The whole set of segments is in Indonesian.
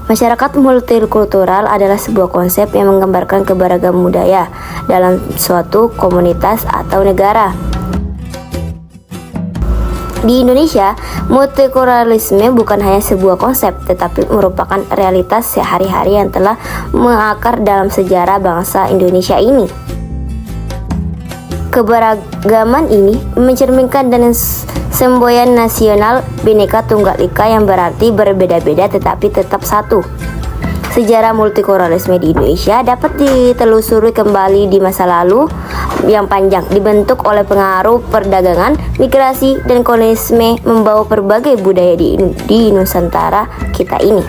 Masyarakat multikultural adalah sebuah konsep yang menggambarkan keberagaman budaya dalam suatu komunitas atau negara. Di Indonesia, multikulturalisme bukan hanya sebuah konsep, tetapi merupakan realitas sehari-hari yang telah mengakar dalam sejarah bangsa Indonesia ini. Keberagaman ini mencerminkan dan semboyan nasional Bhinneka Tunggal Ika yang berarti berbeda-beda tetapi tetap satu. Sejarah multikulturalisme di Indonesia dapat ditelusuri kembali di masa lalu yang panjang, dibentuk oleh pengaruh perdagangan, migrasi, dan kolonisme membawa berbagai budaya di Nusantara kita ini.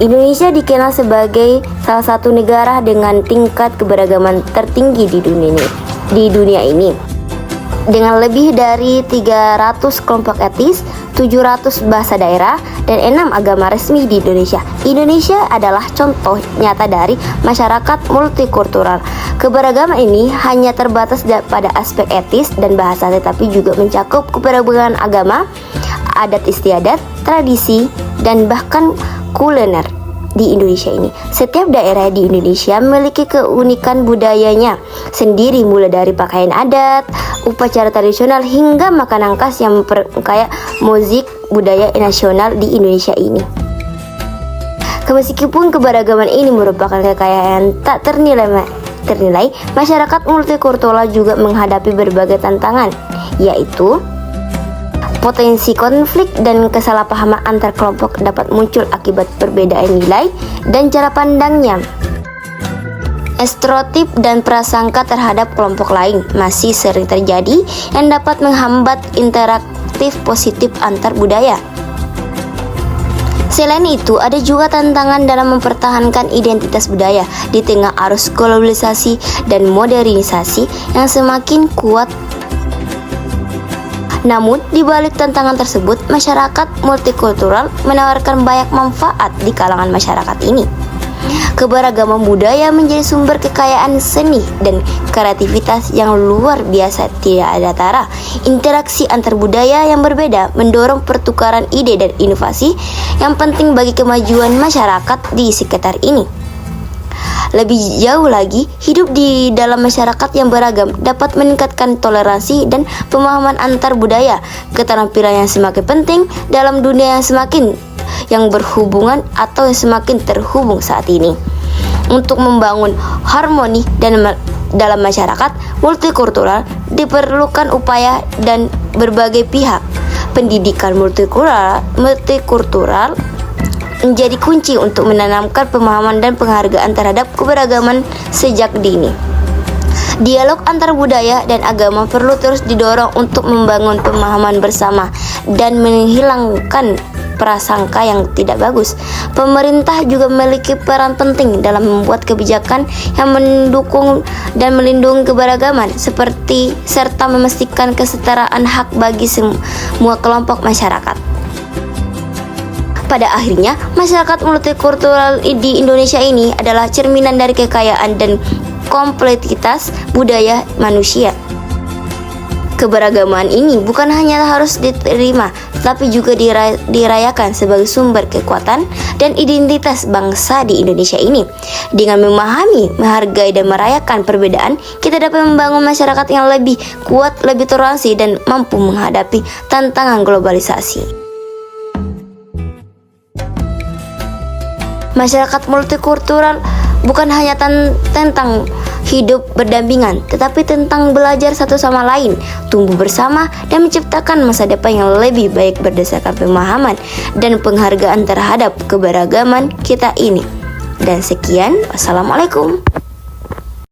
Indonesia dikenal sebagai salah satu negara dengan tingkat keberagaman tertinggi di dunia ini. Dengan lebih dari 300 kelompok etnis, 700 bahasa daerah, dan 6 agama resmi di Indonesia. Indonesia adalah contoh nyata dari masyarakat multikultural. Keberagaman ini hanya terbatas pada aspek etis dan bahasa, tetapi juga mencakup keberagaman agama, adat istiadat, tradisi, dan bahkan kuliner di Indonesia ini. Setiap daerah di Indonesia memiliki keunikan budayanya sendiri, mulai dari pakaian adat, upacara tradisional, hingga makanan khas yang kayak musik budaya nasional di Indonesia ini. Meskipun keberagaman ini merupakan kekayaan tak ternilai, masyarakat multikultural juga menghadapi berbagai tantangan, yaitu potensi konflik dan kesalahpahaman antar kelompok dapat muncul akibat perbedaan nilai dan cara pandangnya. Stereotip dan prasangka terhadap kelompok lain masih sering terjadi yang dapat menghambat interaktif positif antar budaya. Selain itu, ada juga tantangan dalam mempertahankan identitas budaya di tengah arus globalisasi dan modernisasi yang semakin kuat. Namun, di balik tantangan tersebut, masyarakat multikultural menawarkan banyak manfaat di kalangan masyarakat ini. Keberagaman budaya menjadi sumber kekayaan seni dan kreativitas yang luar biasa tidak ada tara. Interaksi antar budaya yang berbeda mendorong pertukaran ide dan inovasi yang penting bagi kemajuan masyarakat di sekitar ini. Lebih jauh lagi, hidup di dalam masyarakat yang beragam dapat meningkatkan toleransi dan pemahaman antar budaya, keterampilan yang semakin penting dalam dunia yang berhubungan atau yang semakin terhubung saat ini. Untuk membangun harmoni dalam masyarakat multikultural diperlukan upaya dan berbagai pihak. Pendidikan multikultural menjadi kunci untuk menanamkan pemahaman dan penghargaan terhadap keberagaman sejak dini. Dialog antar budaya dan agama perlu terus didorong untuk membangun pemahaman bersama dan menghilangkan prasangka yang tidak bagus. Pemerintah juga memiliki peran penting dalam membuat kebijakan yang mendukung dan melindungi keberagaman serta memastikan kesetaraan hak bagi semua kelompok masyarakat. Pada akhirnya, masyarakat multikultural di Indonesia ini adalah cerminan dari kekayaan dan kompleksitas budaya manusia. Keberagaman ini bukan hanya harus diterima, tetapi juga dirayakan sebagai sumber kekuatan dan identitas bangsa di Indonesia ini. Dengan memahami, menghargai, dan merayakan perbedaan, kita dapat membangun masyarakat yang lebih kuat, lebih toleransi, dan mampu menghadapi tantangan globalisasi. Masyarakat multikultural bukan hanya tentang hidup berdampingan, tetapi tentang belajar satu sama lain, tumbuh bersama, dan menciptakan masa depan yang lebih baik berdasarkan pemahaman dan penghargaan terhadap keberagaman kita ini. Dan sekian, wassalamualaikum.